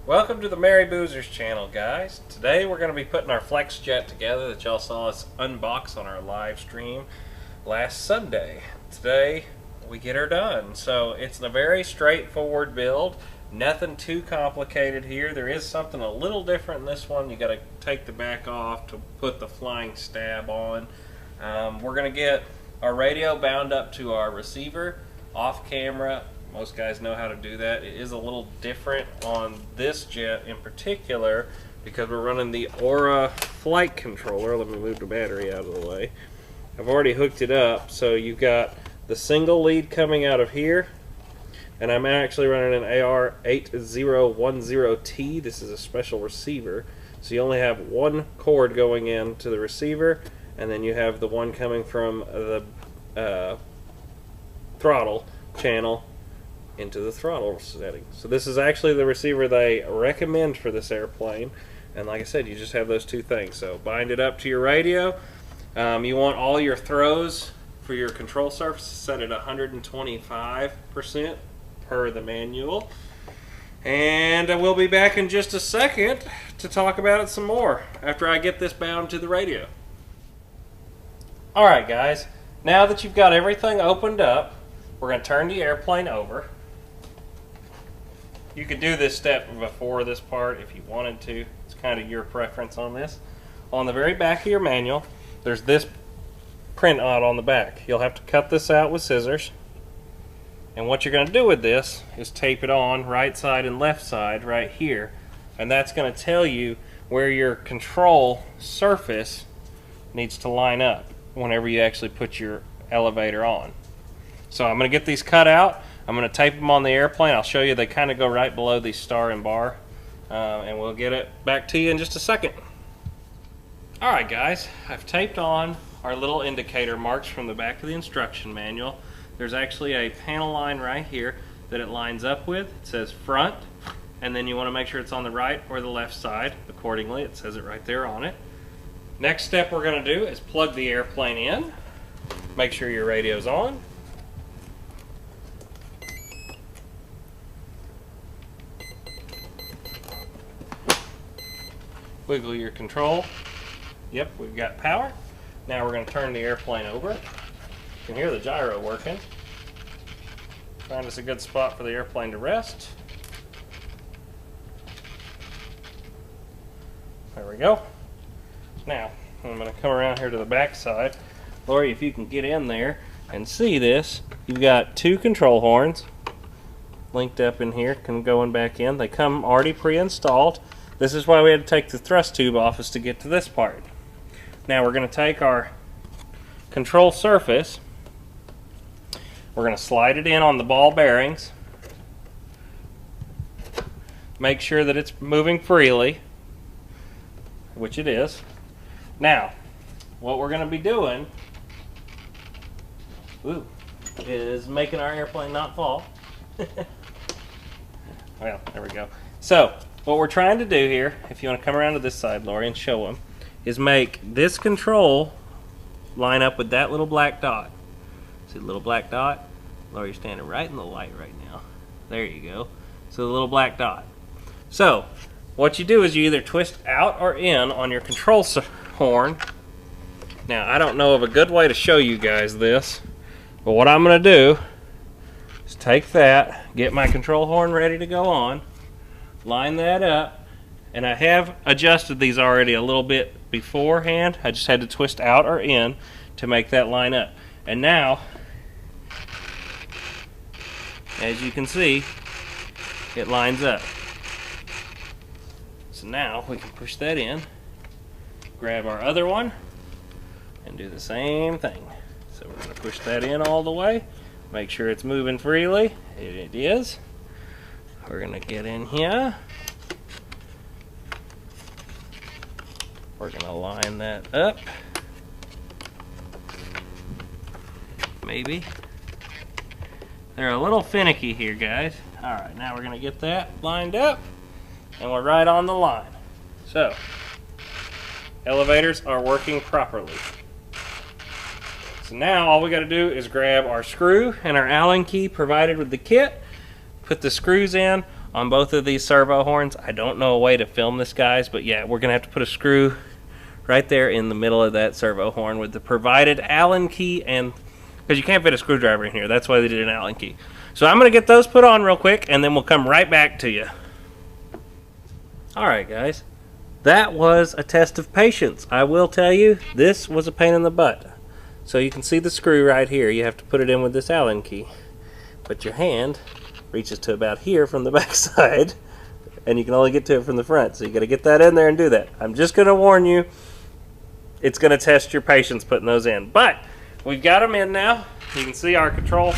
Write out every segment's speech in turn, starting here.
Welcome to the Merry Boozers channel, guys. Today we're going to be putting our Flexjet together that y'all saw us unbox on our live stream last Sunday. Today we get her done. So it's a very straightforward build. Nothing too complicated here. There is something a little different in this one. You got to take the back off to put the flying stab on. We're going to get our radio bound up to our receiver off camera. Most guys know how to do that. It is a little different on this jet in particular because we're running the Aura flight controller. Let me move the battery out of the way. I've already hooked it up, so you've got the single lead coming out of here, and I'm actually running an AR8010T. This is a special receiver, so you only have one cord going in to the receiver, and then you have the one coming from the throttle channel into the throttle setting. So this is actually the receiver they recommend for this airplane, and like I said, you just have those two things. So bind it up to your radio. You want all your throws for your control surface set at 125% per the manual, and we'll be back in just a second to talk about it some more after I get this bound to the radio. Alright guys, now that you've got everything opened up, we're going to turn the airplane over. You could do this step before this part if you wanted to. It's kind of your preference on this. On the very back of your manual, there's this print out on the back. You'll have to cut this out with scissors. And what you're going to do with this is tape it on right side and left side right here. And that's going to tell you where your control surface needs to line up whenever you actually put your elevator on. So I'm going to get these cut out. I'm going to tape them on the airplane. I'll show you they kind of go right below the star and bar, and we'll get it back to you in just a second. Alright guys, I've taped on our little indicator marks from the back of the instruction manual. There's actually a panel line right here that it lines up with. It says front, and then you want to make sure it's on the right or the left side. Accordingly, it says it right there on it. Next step we're going to do is plug the airplane in. Make sure your radio's on. Wiggle your control. Yep, we've got power. Now we're going to turn the airplane over. You can hear the gyro working. Find us a good spot for the airplane to rest. There we go. Now, I'm going to come around here to the back side. Lori, if you can get in there and see this, you've got two control horns linked up in here, going back in. They come already pre-installed. This is why we had to take the thrust tube off, is to get to this part. Now we're going to take our control surface, we're going to slide it in on the ball bearings, make sure that it's moving freely, which it is. Now, what we're going to be doing is making our airplane not fall. Well, there we go. So, what we're trying to do here, if you want to come around to this side, Lori, and show them, is make this control line up with that little black dot. See the little black dot? Lori, you're standing right in the light right now. There you go. So the little black dot. So, what you do is you either twist out or in on your control horn. Now, I don't know of a good way to show you guys this, but what I'm going to do is take that, get my control horn ready to go on, line that up, and I have adjusted these already a little bit beforehand. I just had to twist out or in to make that line up. And now, as you can see, it lines up. So now we can push that in, grab our other one, and do the same thing. So we're going to push that in all the way, make sure it's moving freely. It is. We're going to get in here. We're going to line that up. Maybe. They're a little finicky here, guys. Alright, now we're going to get that lined up, and we're right on the line. So, elevators are working properly. So now all we got to do is grab our screw and our Allen key provided with the kit, put the screws in on both of these servo horns. I don't know a way to film this, guys, but yeah, we're gonna have to put a screw right there in the middle of that servo horn with the provided Allen key, and because you can't fit a screwdriver in here, that's why they did an Allen key. So I'm gonna get those put on real quick, and then we'll come right back to you. Alright guys, that was a test of patience. I will tell you, this was a pain in the butt. So you can see the screw right here. You have to put it in with this Allen key. But your hand reaches to about here from the back side, and you can only get to it from the front. So you got to get that in there and do that. I'm just going to warn you, it's going to test your patience putting those in. But we've got them in now. You can see our controls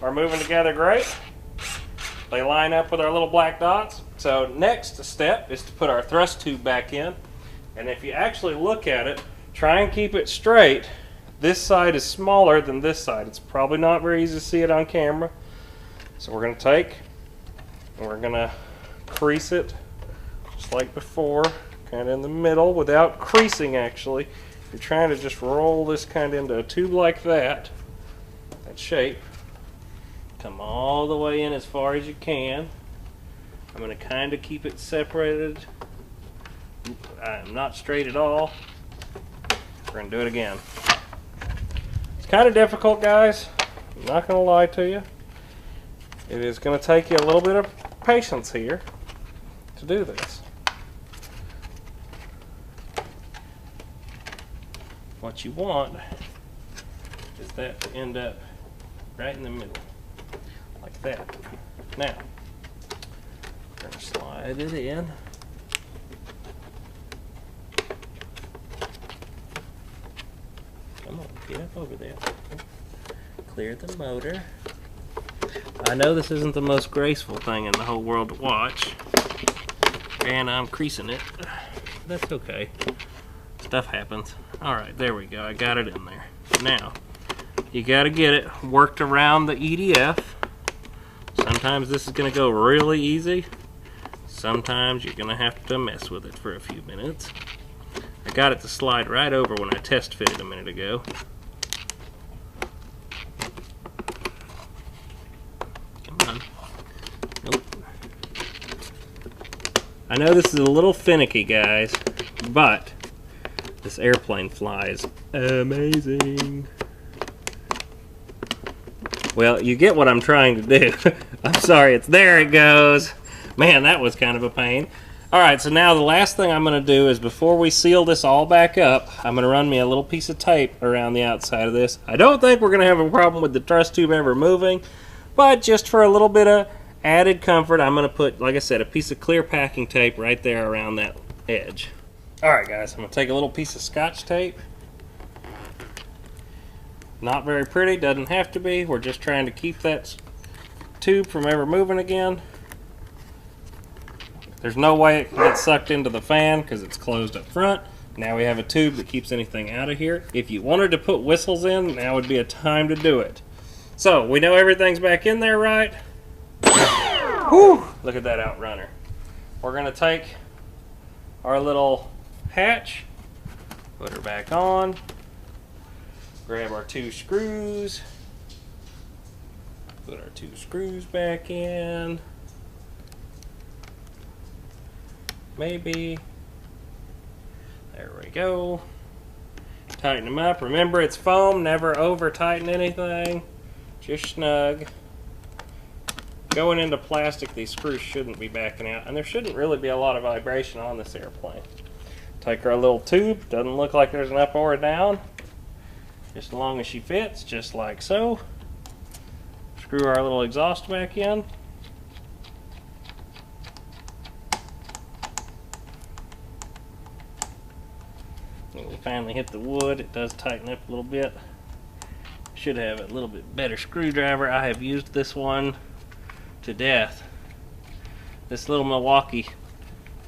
are moving together great. They line up with our little black dots. So next step is to put our thrust tube back in. And if you actually look at it, try and keep it straight. This side is smaller than this side. It's probably not very easy to see it on camera. So we're going to take and we're going to crease it just like before, kind of in the middle without creasing actually. You're trying to just roll this kind of into a tube like that shape. Come all the way in as far as you can. I'm going to kind of keep it separated. I'm not straight at all. We're going to do it again. It's kind of difficult, guys. I'm not going to lie to you. It is going to take you a little bit of patience here to do this. What you want is that to end up right in the middle, like that. Now, we're going to slide it in. Come on, get up over there. Clear the motor. I know this isn't the most graceful thing in the whole world to watch, and I'm creasing it. That's okay. Stuff happens. Alright, there we go. I got it in there. Now, you got to get it worked around the EDF. Sometimes this is going to go really easy. Sometimes you're going to have to mess with it for a few minutes. I got it to slide right over when I test fitted a minute ago. Nope. I know this is a little finicky, guys, but this airplane flies amazing. Well, you get what I'm trying to do. I'm sorry, there it goes. Man, that was kind of a pain. Alright, so now the last thing I'm going to do is before we seal this all back up, I'm going to run me a little piece of tape around the outside of this. I don't think we're going to have a problem with the thrust tube ever moving, but just for a little bit of added comfort, I'm going to put, like I said, a piece of clear packing tape right there around that edge. Alright guys, I'm going to take a little piece of Scotch tape. Not very pretty, doesn't have to be. We're just trying to keep that tube from ever moving again. There's no way it can get sucked into the fan because it's closed up front. Now we have a tube that keeps anything out of here. If you wanted to put whistles in, now would be a time to do it. So, we know everything's back in there, right? Whew, look at that outrunner. We're going to take our little hatch, put her back on, grab our 2 screws, put our 2 screws back in, maybe, there we go, tighten them up. Remember, it's foam, never over tighten anything, just snug. Going into plastic, these screws shouldn't be backing out, and there shouldn't really be a lot of vibration on this airplane. Take our little tube, doesn't look like there's an up or a down, just as long as she fits, just like so. Screw our little exhaust back in. When we finally hit the wood, it does tighten up a little bit. Should have a little bit better screwdriver. I have used this one to death. This little Milwaukee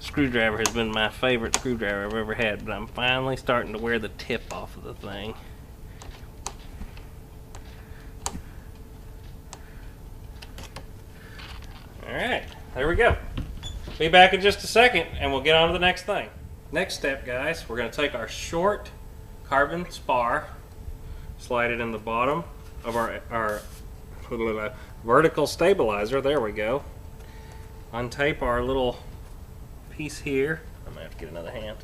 screwdriver has been my favorite screwdriver I've ever had, but I'm finally starting to wear the tip off of the thing. Alright, there we go. Be back in just a second and we'll get on to the next thing. Next step, guys, we're going to take our short carbon spar, slide it in the bottom of our vertical stabilizer. There we go. untape our little piece here. I'm gonna have to get another hand.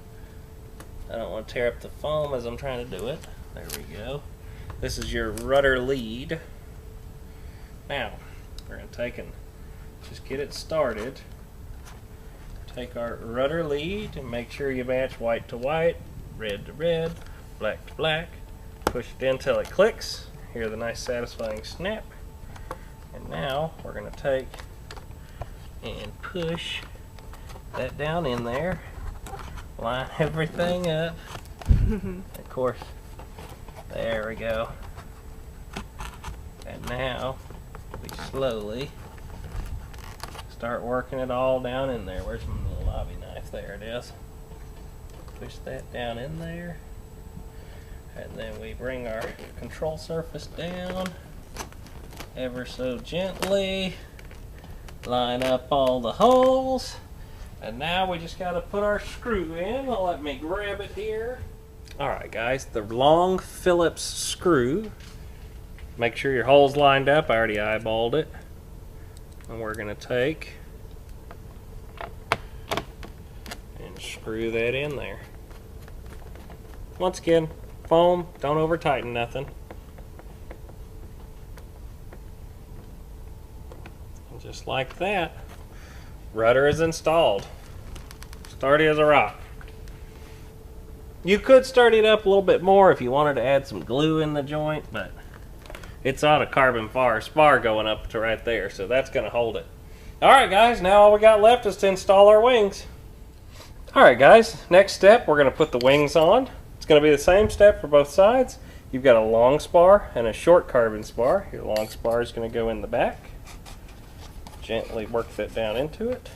I don't want to tear up the foam as I'm trying to do it. There we go. This is your rudder lead. Now, we're going to take and just get it started. Take our rudder lead and make sure you match white to white, red to red, black to black. Push it in until it clicks. Hear the nice satisfying snap. And now we're going to take and push that down in there. Line everything up. Of course, there we go. And now we slowly start working it all down in there. Where's my little lobby knife? There it is. Push that down in there. And then we bring our control surface down ever so gently. Line up all the holes. And now we just got to put our screw in. Let me grab it here. Alright guys, the long Phillips screw. Make sure your hole's lined up. I already eyeballed it. And we're going to take and screw that in there. Once again, foam, don't over tighten nothing. And just like that, rudder is installed. Sturdy as a rock. You could sturdy it up a little bit more if you wanted to add some glue in the joint, but it's on a carbon spar going up to right there, so that's going to hold it. Alright guys, now all we got left is to install our wings. Alright guys, next step, we're going to put the wings on. It's going to be the same step for both sides. You've got a long spar and a short carbon spar. Your long spar is going to go in the back. Gently work that down into it.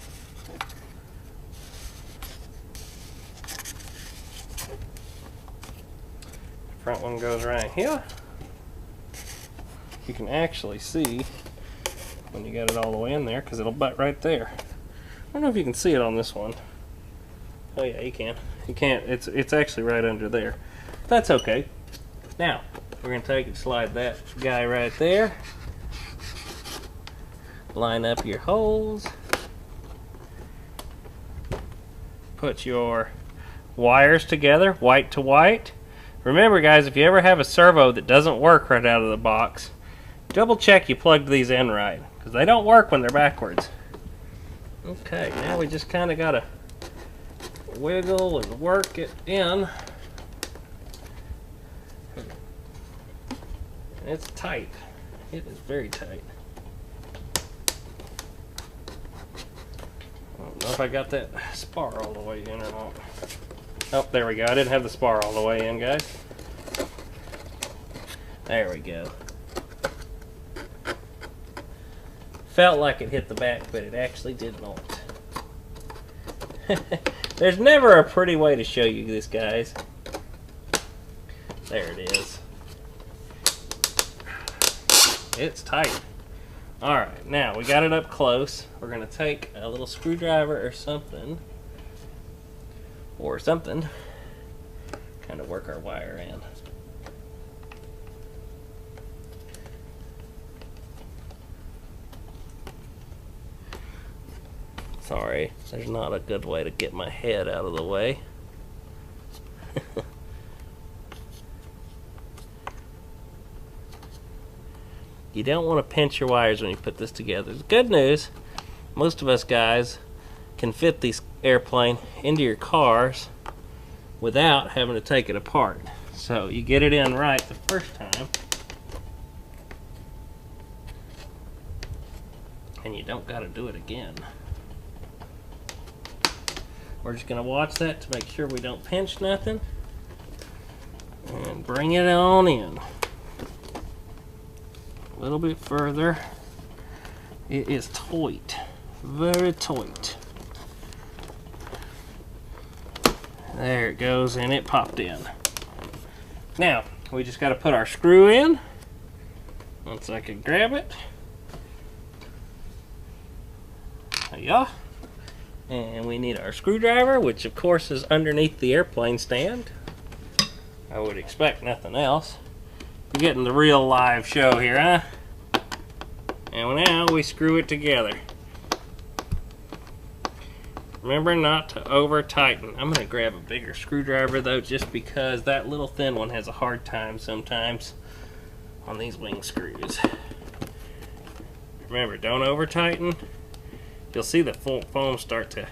The front one goes right here. You can actually see when you got it all the way in there because it'll butt right there. I don't know if you can see it on this one. Oh yeah, you can. You can't. It's actually right under there. That's okay. Now we're going to take and slide that guy right there. Line up your holes. Put your wires together, white to white. Remember guys, if you ever have a servo that doesn't work right out of the box, double check you plugged these in right, because they don't work when they're backwards. Okay, now we just kind of got to wiggle and work it in. It's tight. It is very tight. I don't know if I got that spar all the way in or not. Oh, there we go. I didn't have the spar all the way in, guys. There we go. Felt like it hit the back, but it actually did not. There's never a pretty way to show you this, guys. There it is. It's tight. Alright, now we got it up close. We're going to take a little screwdriver or something. Kind of work our wire in. Sorry, there's not a good way to get my head out of the way. You don't want to pinch your wires when you put this together. The good news, most of us guys can fit this airplane into your cars without having to take it apart. So you get it in right the first time, and you don't got to do it again. We're just going to watch that to make sure we don't pinch nothing, and bring it on in. A little bit further. It is tight, very tight. There it goes, and it popped in. Now, we just got to put our screw in. Once I can grab it. Yeah. And we need our screwdriver, which of course is underneath the airplane stand. I would expect nothing else. We're getting the real live show here, huh? And now we screw it together. Remember not to over tighten. I'm going to grab a bigger screwdriver though, just because that little thin one has a hard time sometimes on these wing screws. Remember, don't over tighten. You'll see the foam start to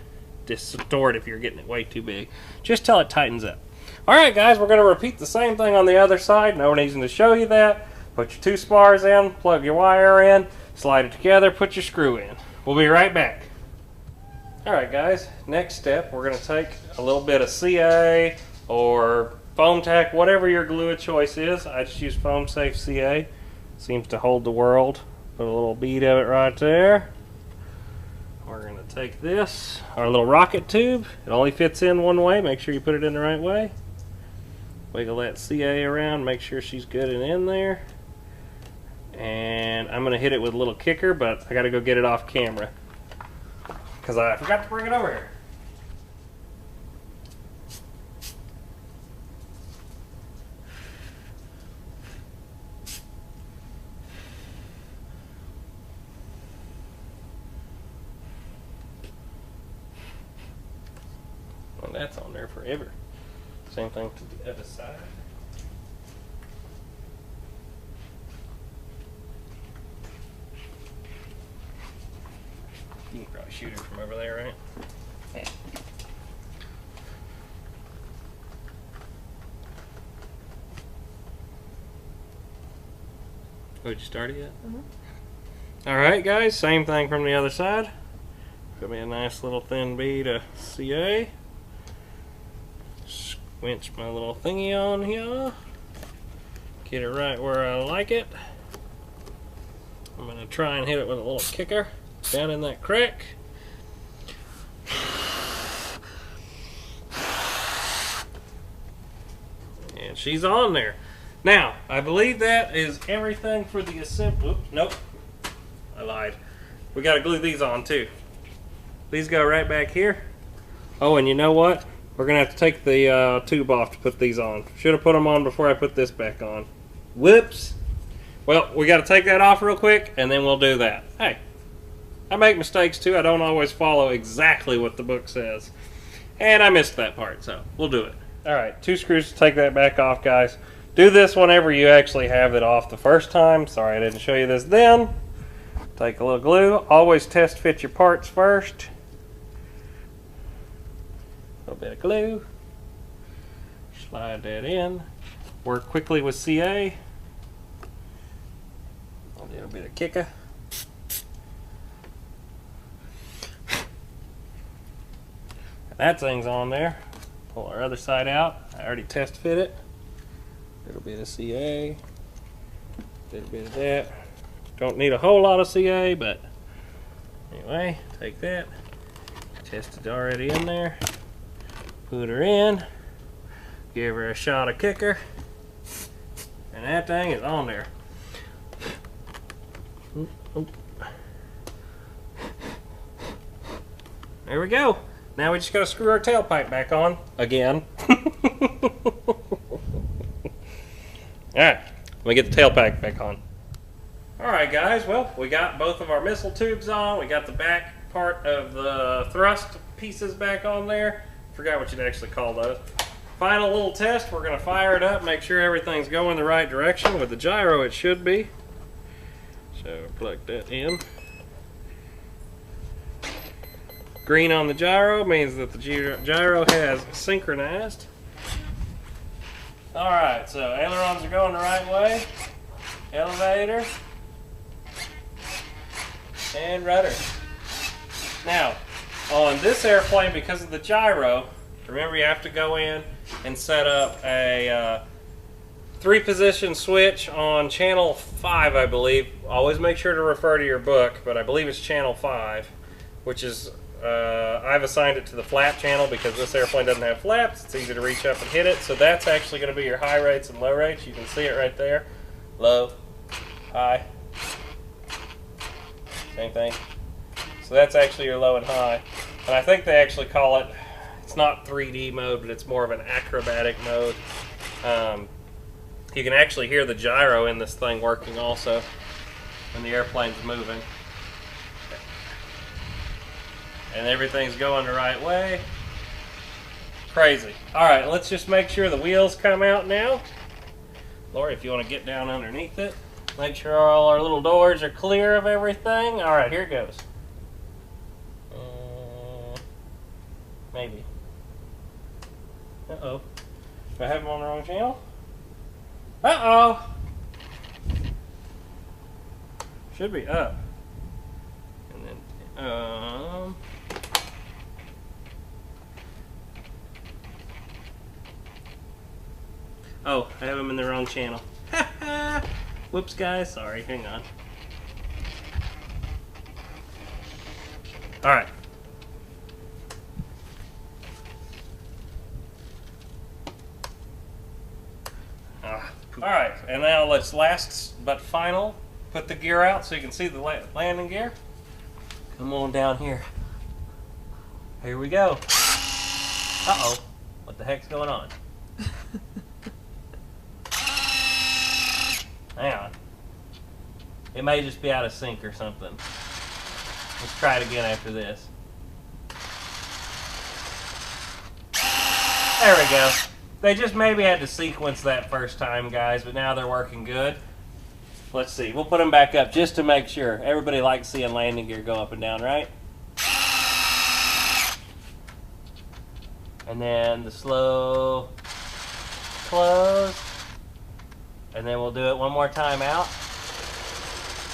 distort if you're getting it way too big. Just till it tightens up. Alright guys, we're going to repeat the same thing on the other side. No reason to show you that. Put your 2 spars in, plug your wire in, slide it together, put your screw in. We'll be right back. Alright guys, next step, we're going to take a little bit of CA or foam tack, whatever your glue of choice is. I just use Foam Safe CA. Seems to hold the world. Put a little bead of it right there. We're going to take this, our little rocket tube. It only fits in one way. Make sure you put it in the right way. Wiggle that CA around, make sure she's good and in there. And I'm going to hit it with a little kicker, but I got to go get it off camera because I forgot to bring it over here. Well, that's on there forever. Same thing to the other side. You can probably shoot it from over there, right? Yeah. Oh, did you start it yet? Mm-hmm. Alright guys, same thing from the other side. Gonna be a nice little thin bead of CA. Winch my little thingy on here. Get it right where I like it. I'm going to try and hit it with a little kicker down in that crack. And she's on there. Now, I believe that is everything for the assembly. Oops, nope. I lied. We got to glue these on too. These go right back here. Oh, and you know what? We're going to have to take the tube off to put these on. Should have put them on before I put this back on. Whoops. Well, we got to take that off real quick, and then we'll do that. Hey, I make mistakes too. I don't always follow exactly what the book says. And I missed that part, so we'll do it. Alright, 2 screws to take that back off, guys. Do this whenever you actually have it off the first time. Sorry I didn't show you this then. Take a little glue. Always test fit your parts first. A little bit of glue. Slide that in. Work quickly with CA. A little bit of kicker. That thing's on there. Pull our other side out. I already test fit it. A little bit of CA. A little bit of that. Don't need a whole lot of CA, but anyway, take that. Test it already in there. Put her in, give her a shot of kicker, and that thing is on there. There we go. Now we just gotta screw our tailpipe back on again. Alright, let me get the tailpipe back on. Alright guys, well, we got both of our missile tubes on. We got the back part of the thrust pieces back on there. Forgot what you'd actually call those. Final little test. We're going to fire it up, make sure everything's going the right direction. With the gyro it should be. So plug that in. Green on the gyro means that the gyro has synchronized. Alright, so ailerons are going the right way. Elevator. And rudder. Now, on this airplane, because of the gyro, remember you have to go in and set up a 3-position switch on channel 5, I believe. Always make sure to refer to your book, but I believe it's channel 5, which is, I've assigned it to the flap channel because this airplane doesn't have flaps. It's easy to reach up and hit it, so that's actually going to be your high rates and low rates. You can see it right there. Low, high, same thing. So that's actually your low and high. And I think they actually call it, it's not 3D mode, but it's more of an acrobatic mode. You can actually hear the gyro in this thing working also when the airplane's moving. and everything's going the right way. Crazy. All right, let's just make sure the wheels come out now. Lori, if you want to get down underneath it, make sure all our little doors are clear of everything. All right, here it goes. Maybe. Uh-oh. Do I have them on the wrong channel? Uh-oh. Should be up. And then, oh, I have them in the wrong channel. Whoops, guys. Sorry. Hang on. All right. All right, and now let's last but final put the gear out so you can see the landing gear. Come on down here. Here we go. Uh-oh. What the heck's going on? Hang on. It may just be out of sync or something. Let's try it again after this. There we go. They just maybe had to sequence that first time, guys, but now they're working good. Let's see. We'll put them back up just to make sure. Everybody likes seeing landing gear go up and down, right? And then the slow close. And then we'll do it one more time out.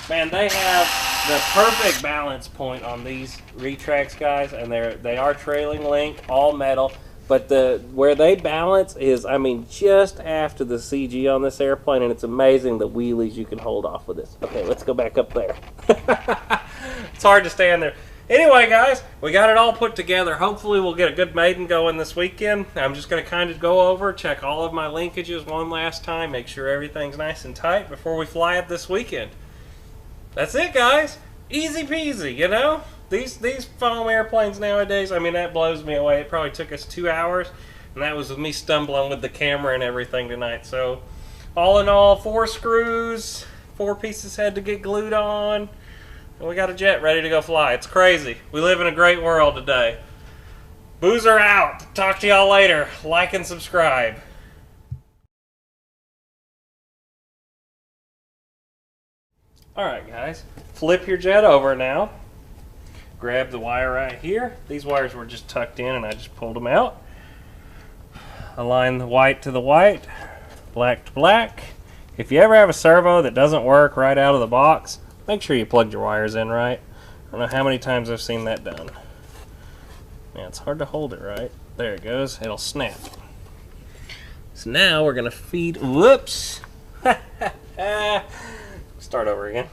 Man, they have the perfect balance point on these retracts, guys, and they are trailing link, all metal. But where they balance is, I mean, just after the CG on this airplane, and it's amazing the wheelies you can hold off with this. Okay, let's go back up there. It's hard to stand there. Anyway, guys, we got it all put together. Hopefully we'll get a good maiden going this weekend. I'm just going to kind of go over, check all of my linkages one last time, make sure everything's nice and tight before we fly it this weekend. That's it, guys. Easy peasy, you know? These foam airplanes nowadays, I mean, that blows me away. It probably took us 2 hours, and that was with me stumbling with the camera and everything tonight. So, all in all, 4 screws, 4 pieces had to get glued on, and we got a jet ready to go fly. It's crazy. We live in a great world today. Boozer out. Talk to y'all later. Like and subscribe. Alright, guys. Flip your jet over now. Grab the wire right here. These wires were just tucked in and I just pulled them out. Align the white to the white, black to black. If you ever have a servo that doesn't work right out of the box, make sure you plug your wires in right. I don't know how many times I've seen that done. Man, it's hard to hold it right. There it goes. It'll snap. So now we're going to feed... Whoops! Start over again.